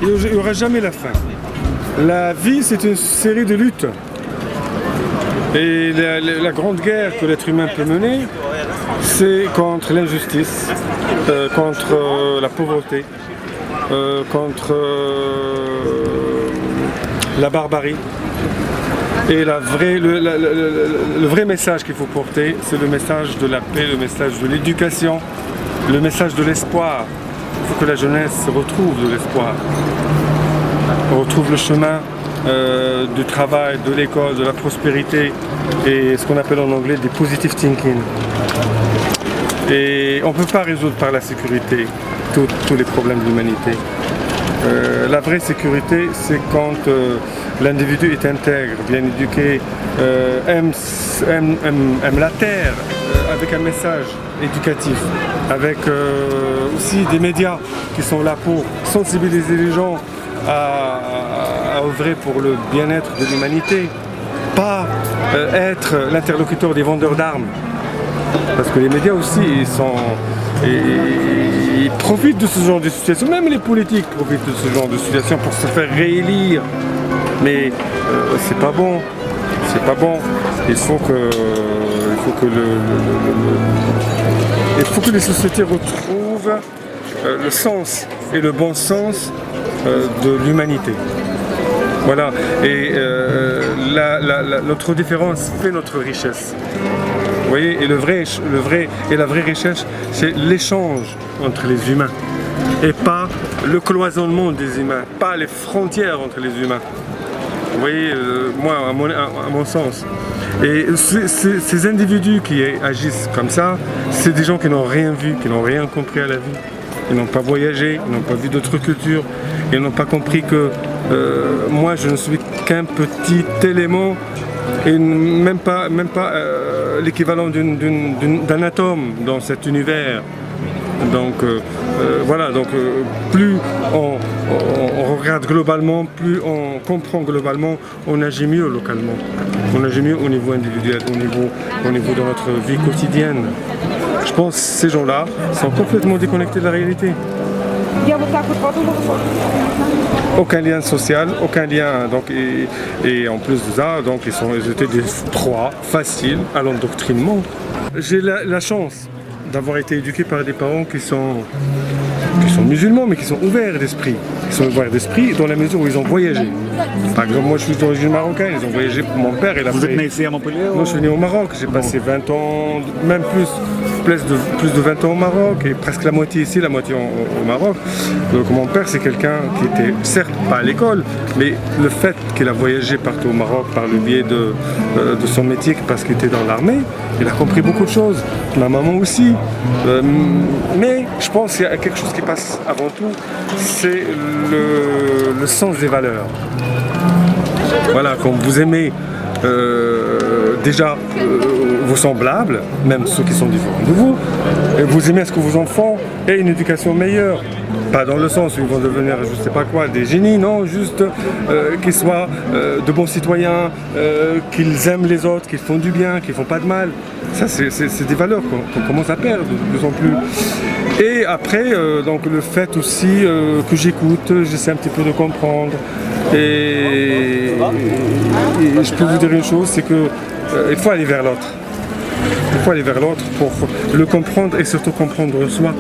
Il n'y aura jamais la fin. La vie, c'est une série de luttes. Et la grande guerre que l'être humain peut mener, c'est contre l'injustice, contre la pauvreté, contre la barbarie. Et le vrai message qu'il faut porter, c'est le message de la paix, le message de l'éducation, le message de l'espoir. Il faut que la jeunesse retrouve de l'espoir, retrouve le chemin du travail, de l'école, de la prospérité et ce qu'on appelle en anglais des positive thinking. Et on ne peut pas résoudre par la sécurité tous les problèmes de l'humanité. La vraie sécurité, c'est quand l'individu est intègre, bien éduqué, aime la terre, avec un message éducatif, avec aussi des médias qui sont là pour sensibiliser les gens à œuvrer pour le bien-être de l'humanité, pas être l'interlocuteur des vendeurs d'armes. Parce que les médias aussi, ils profitent de ce genre de situation, même les politiques profitent de ce genre de situation pour se faire réélire. Mais c'est pas bon, c'est pas bon. Il faut que les sociétés retrouvent le sens et le bon sens de l'humanité. Voilà. Et notre différence fait notre richesse. Vous voyez, et la vraie richesse, c'est l'échange entre les humains et pas le cloisonnement des humains, pas les frontières entre les humains. Vous voyez, moi, à mon sens. Et ces individus qui agissent comme ça, c'est des gens qui n'ont rien vu, qui n'ont rien compris à la vie. Ils n'ont pas voyagé, ils n'ont pas vu d'autres cultures, ils n'ont pas compris que moi, je ne suis qu'un petit élément et même pas l'équivalent d'un atome dans cet univers. Donc voilà, donc plus on regarde globalement, plus on comprend globalement, on agit mieux localement. On agit mieux au niveau individuel, au niveau de notre vie quotidienne. Je pense que ces gens-là sont complètement déconnectés de la réalité. Aucun lien social, aucun lien, donc, et en plus de ça, donc, ils étaient des proies faciles à l'endoctrinement. J'ai la chance d'avoir été éduqué par des parents qui sont musulmans, mais qui sont ouverts d'esprit. Ils sont ouverts d'esprit dans la mesure où ils ont voyagé. Par exemple, moi je suis d'origine marocaine, ils ont voyagé pour mon père. Vous êtes né ici à Montpellier? Moi je suis né au Maroc, j'ai passé 20 ans, même plus de 20 ans au Maroc, et presque la moitié ici, la moitié au Maroc. Donc mon père c'est quelqu'un qui était certes pas à l'école, mais le fait qu'il a voyagé partout au Maroc par le biais de son métier, parce qu'il était dans l'armée, il a compris beaucoup de choses. Ma maman aussi. Mais je pense qu'il y a quelque chose qui passe avant tout, c'est le sens des valeurs. Voilà, quand vous aimez déjà vos semblables, même ceux qui sont différents de vous, et vous aimez à ce que vos enfants aient une éducation meilleure. Pas dans le sens où ils vont devenir, je sais pas quoi, des génies, non, juste qu'ils soient de bons citoyens, qu'ils aiment les autres, qu'ils font du bien, qu'ils font pas de mal. Ça, c'est des valeurs qu'on commence à perdre de plus en plus. Et après, donc le fait aussi que j'écoute, j'essaie un petit peu de comprendre. Et je peux vous dire une chose, c'est que il faut aller vers l'autre. Il faut aller vers l'autre pour le comprendre et surtout comprendre soi.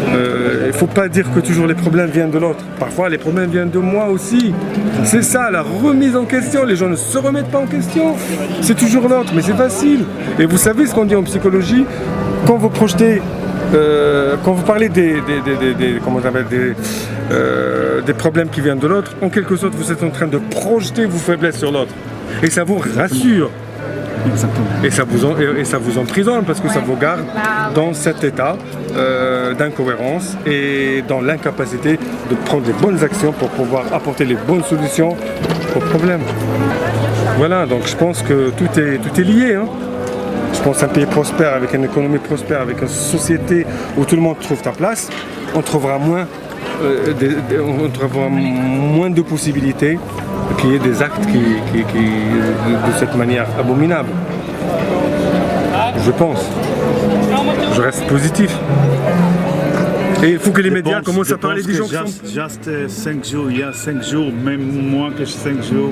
Il ne faut pas dire que toujours les problèmes viennent de l'autre. Parfois les problèmes viennent de moi aussi. C'est ça, la remise en question. Les gens ne se remettent pas en question. C'est toujours l'autre, mais c'est facile. Et vous savez ce qu'on dit en psychologie, quand vous projetez, quand vous parlez des problèmes qui viennent de l'autre, en quelque sorte vous êtes en train de projeter vos faiblesses sur l'autre. Et ça vous rassure. Et ça vous emprisonne parce que ça vous garde dans cet état d'incohérence et dans l'incapacité de prendre les bonnes actions pour pouvoir apporter les bonnes solutions aux problèmes. Voilà, donc je pense que tout est lié. Hein. Je pense qu'un pays prospère, avec une économie prospère, avec une société où tout le monde trouve sa place, on trouvera moins de possibilités qu'il y ait des actes qui de cette manière abominable. Je pense. Je reste positif. Et il faut que les médias commencent à parler des gens qui sont... Juste 5 jours, il y a 5 jours, même moins que 5 jours,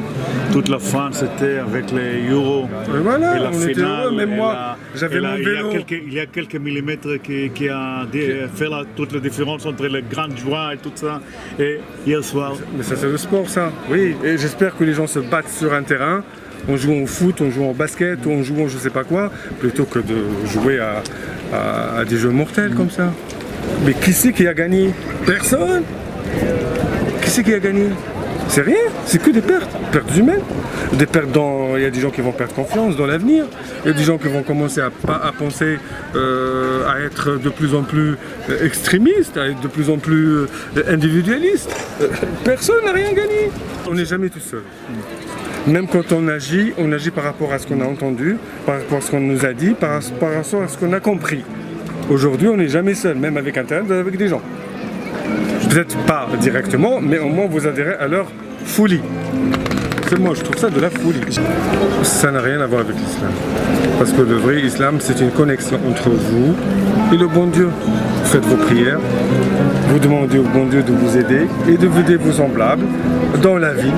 toute la France était avec les Euros. Et voilà, et la on était finale, heureux, même moi, j'avais mon vélo. Il y a quelques millimètres qui a fait toute la différence entre les grandes joies et tout ça. Et hier soir... Mais ça c'est le sport ça, oui. Et j'espère que les gens se battent sur un terrain. On joue au foot, on joue au basket, on joue en je sais pas quoi, plutôt que de jouer à des jeux mortels comme ça. Mais qui c'est qui a gagné? Personne. Qui c'est qui a gagné? C'est rien, c'est que des pertes humaines. Des pertes dans... Il y a des gens qui vont perdre confiance dans l'avenir. Il y a des gens qui vont commencer à penser à être de plus en plus extrémistes, à être de plus en plus individualistes. Personne n'a rien gagné. On n'est jamais tout seul. Même quand on agit par rapport à ce qu'on a entendu, par rapport à ce qu'on nous a dit, par rapport à ce qu'on a compris. Aujourd'hui, on n'est jamais seul, même avec Internet, avec des gens. Peut-être pas directement, mais au moins vous adhérez à leur folie. Moi, je trouve ça de la folie. Ça n'a rien à voir avec l'islam. Parce que le vrai islam, c'est une connexion entre vous et le bon Dieu. Vous faites vos prières, vous demandez au bon Dieu de vous aider et de aider vos semblables dans la vie.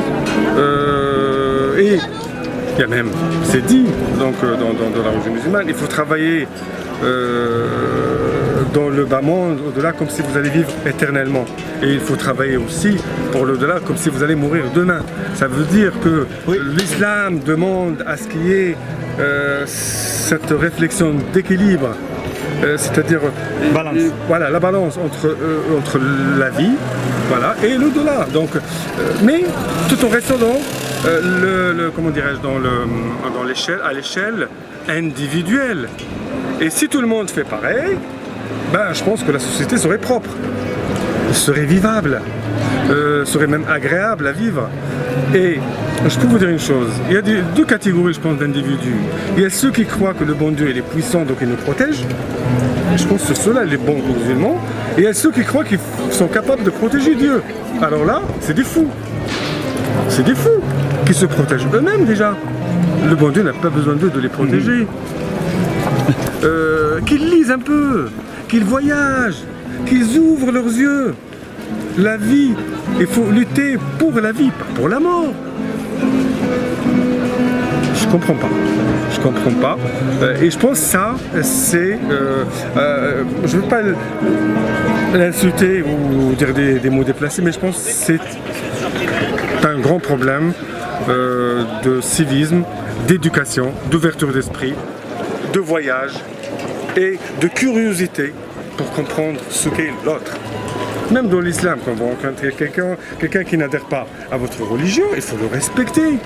Et il y a même, c'est dit donc, dans la religion musulmane, il faut travailler dans le bas monde, au-delà, comme si vous allez vivre éternellement. Et il faut travailler aussi pour l'au-delà, comme si vous allez mourir demain. Ça veut dire que l'islam demande à ce qu'il y ait cette réflexion d'équilibre, c'est-à-dire voilà, la balance entre la vie, voilà, et l'au-delà. Donc, mais tout en restant dans comment dirais-je, à l'échelle individuelle. Et si tout le monde fait pareil, ben, je pense que la société serait propre, serait vivable, serait même agréable à vivre. Et je peux vous dire une chose, il y a deux catégories, je pense, d'individus. Il y a ceux qui croient que le bon Dieu il est puissant, donc il nous protège. Je pense que ceux-là, les bons musulmans. Et il y a ceux qui croient qu'ils sont capables de protéger Dieu. Alors là, c'est des fous. C'est des fous qui se protègent eux-mêmes déjà. Le bon Dieu n'a pas besoin d'eux de les protéger. Qu'ils lisent un peu, qu'ils voyagent, qu'ils ouvrent leurs yeux. La vie, il faut lutter pour la vie, pas pour la mort. Je comprends pas. Je comprends pas. Et je pense que ça, c'est... je ne veux pas l'insulter ou dire des mots déplacés, mais je pense que c'est un grand problème de civisme, d'éducation, d'ouverture d'esprit, de voyage et de curiosité pour comprendre ce qu'est l'autre. Même dans l'islam, quand vous rencontrez quelqu'un qui n'adhère pas à votre religion, il faut le respecter.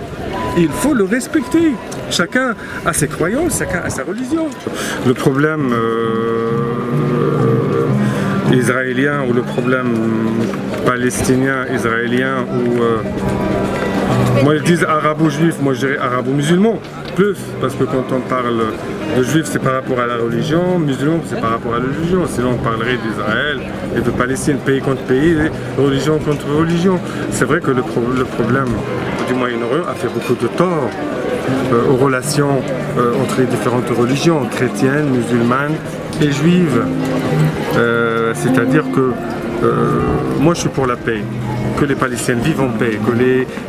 Il faut le respecter. Chacun a ses croyances, chacun a sa religion. Le problème israélien ou le problème palestinien-israélien ou... moi ils disent arabo-juif, moi je dirais arabo-musulman. Plus, parce que quand on parle de juif, c'est par rapport à la religion, musulman, c'est par rapport à la religion. Sinon, on parlerait d'Israël et de Palestine, pays contre pays, religion contre religion. C'est vrai que le problème du Moyen-Orient a fait beaucoup de tort aux relations entre les différentes religions, chrétiennes, musulmanes et juives. C'est-à-dire que moi, je suis pour la paix. Que les Palestiniens vivent en paix,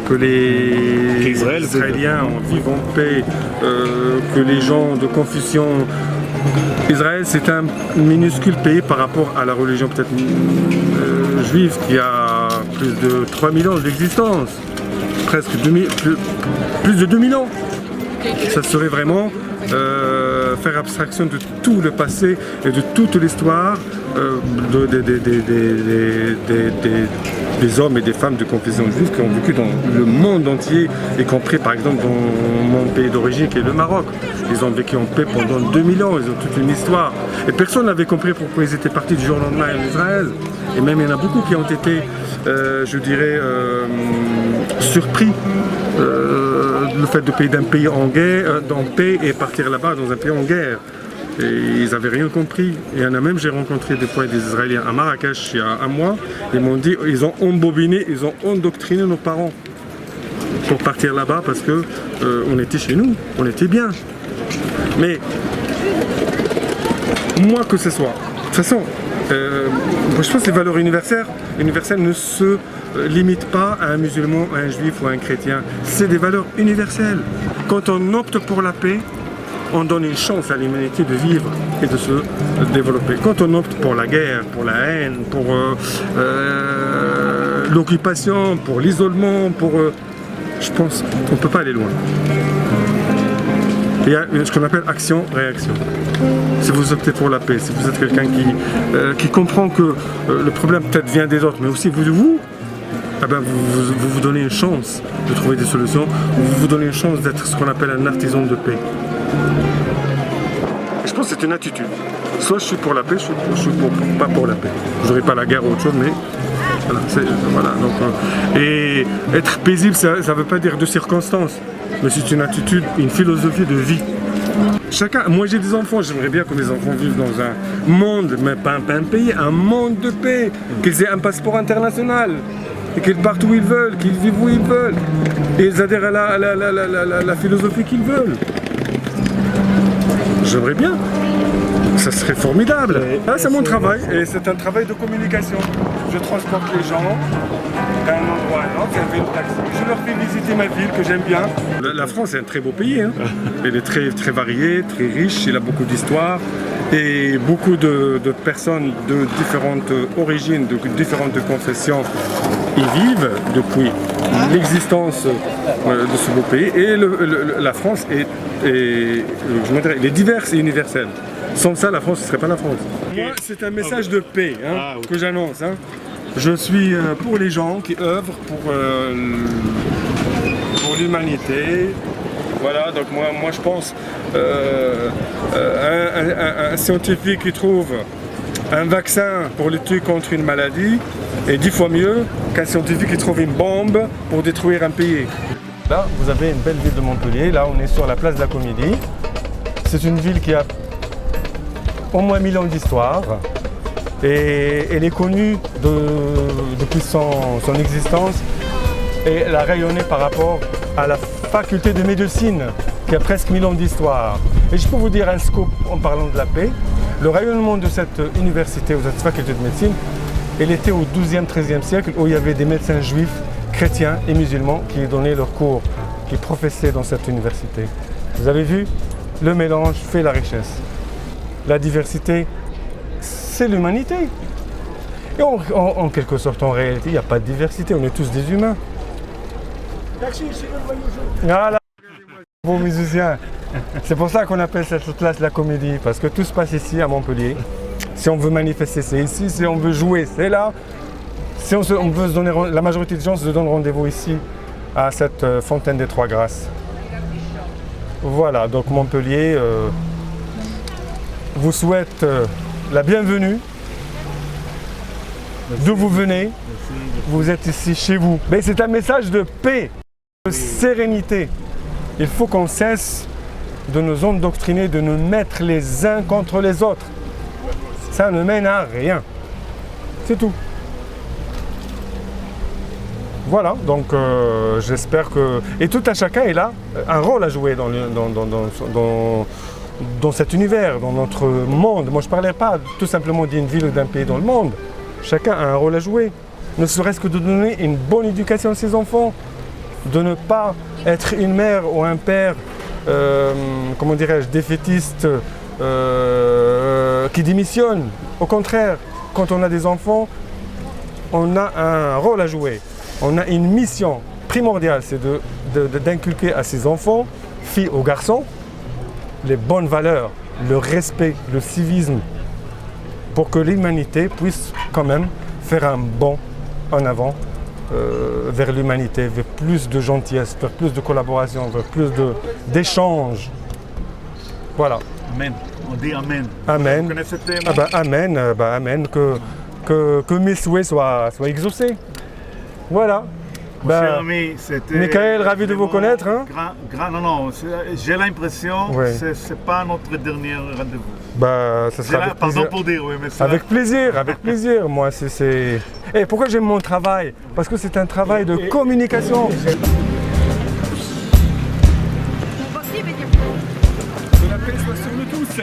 que les Israéliens vivent en paix, que les gens de confession... Israël, c'est un minuscule pays par rapport à la religion peut-être juive qui a plus de 3000 ans d'existence, presque plus de 2000 ans. Ça serait vraiment faire abstraction de tout le passé et de toute l'histoire des hommes et des femmes de confession juive qui ont vécu dans le monde entier, y compris par exemple dans mon pays d'origine qui est le Maroc. Ils ont vécu en paix pendant 2000 ans, ils ont toute une histoire. Et personne n'avait compris pourquoi ils étaient partis du jour au lendemain en Israël. Et même il y en a beaucoup qui ont été, je dirais, surpris le fait de payer d'un pays en guerre, en paix et partir là-bas dans un pays en guerre. Et ils n'avaient rien compris. Et il y en a même, j'ai rencontré des fois des Israéliens à Marrakech il y a un mois. Ils m'ont dit, ils ont embobiné, ils ont endoctriné nos parents pour partir là-bas parce que on était chez nous, on était bien. Mais moi que ce soit, de toute façon, je pense que les valeurs universelles ne se limitent pas à un musulman, à un juif ou à un chrétien. C'est des valeurs universelles. Quand on opte pour la paix, on donne une chance à l'humanité de vivre et de se développer. Quand on opte pour la guerre, pour la haine, pour l'occupation, pour l'isolement, je pense qu'on ne peut pas aller loin. Il y a ce qu'on appelle action-réaction. Si vous optez pour la paix, si vous êtes quelqu'un qui comprend que le problème peut-être vient des autres, mais aussi vous, eh ben vous donnez une chance de trouver des solutions, vous donnez une chance d'être ce qu'on appelle un artisan de paix. Je pense que c'est une attitude. Soit je suis pour la paix, soit je suis pas pour la paix. Je n'aurai pas la guerre ou autre chose, mais voilà. Donc, et être paisible, ça ne veut pas dire de circonstances, mais c'est une attitude, une philosophie de vie. Moi j'ai des enfants, j'aimerais bien que mes enfants vivent dans un monde, mais pas un pays, un monde de paix, qu'ils aient un passeport international, et qu'ils partent où ils veulent, qu'ils vivent où ils veulent, et ils adhèrent à la philosophie qu'ils veulent. J'aimerais bien. Ça serait formidable. C'est mon travail et c'est un travail de communication. Je transporte les gens d'un endroit à un autre, j'avais une taxi. Je leur fais visiter ma ville que j'aime bien. La France est un très beau pays. Hein. Elle est très, très variée, très riche, il a beaucoup d'histoire. Et beaucoup de personnes de différentes origines, de différentes confessions y vivent depuis l'existence de ce beau pays. Et la France est diverse et universelle. Sans ça, la France ne serait pas la France. Moi, c'est un message de paix que j'annonce. Hein. Je suis pour les gens qui œuvrent pour l'humanité. Voilà, donc moi je pense un scientifique qui trouve un vaccin pour lutter contre une maladie est 10 fois mieux qu'un scientifique qui trouve une bombe pour détruire un pays. Là, vous avez une belle ville de Montpellier. Là, on est sur la place de la Comédie. C'est une ville qui a au moins 1000 ans d'histoire et elle est connue depuis son existence et elle a rayonné par rapport à la faculté de médecine qui a presque 1000 ans d'histoire. Et je peux vous dire un scoop en parlant de la paix. Le rayonnement de cette université ou cette faculté de médecine, elle était au XIIe, XIIIe siècle où il y avait des médecins juifs, chrétiens et musulmans qui donnaient leurs cours, qui professaient dans cette université. Vous avez vu, le mélange fait la richesse. La diversité, c'est l'humanité. Et en quelque sorte, en réalité, il n'y a pas de diversité, on est tous des humains. Voilà, beaux musiciens. C'est pour ça qu'on appelle cette place la Comédie, parce que tout se passe ici à Montpellier. Si on veut manifester, c'est ici. Si on veut jouer, c'est là. Si on veut se donner, la majorité des gens se donnent rendez-vous ici, à cette fontaine des Trois Grâces. Voilà, donc Montpellier vous souhaite la bienvenue. D'où vous venez, vous êtes ici chez vous. Mais c'est un message de paix, de sérénité. Il faut qu'on cesse de nous endoctriner, de nous mettre les uns contre les autres. Ça ne mène à rien. C'est tout. Voilà, donc j'espère que... Et tout un chacun est là, un rôle à jouer dans cet univers, dans notre monde. Moi je ne parlais pas tout simplement d'une ville ou d'un pays dans le monde. Chacun a un rôle à jouer. Ne serait-ce que de donner une bonne éducation à ses enfants. De ne pas être une mère ou un père, comment dirais-je, défaitiste, qui démissionne. Au contraire, quand on a des enfants, on a un rôle à jouer. On a une mission primordiale, c'est d'inculquer à ses enfants, filles ou garçons, les bonnes valeurs, le respect, le civisme, pour que l'humanité puisse quand même faire un bond en avant vers l'humanité, vers plus de gentillesse, vers plus de collaboration, vers plus d'échanges. Voilà. Amen. On dit Amen. Amen. Vous connaissez ce thème? Amen. Amen. Que mes souhaits soient exaucés. Voilà. Cher ami, c'était... Michael, ravi de vous connaître. Hein? Non, j'ai l'impression que ce n'est pas notre dernier rendez-vous. Ça sera avec plaisir. Pardon pour dire, oui, mais ça... Avec plaisir. Moi, c'est... Et pourquoi j'aime mon travail? Parce que c'est un travail de communication. De la paix soit sur nous tous.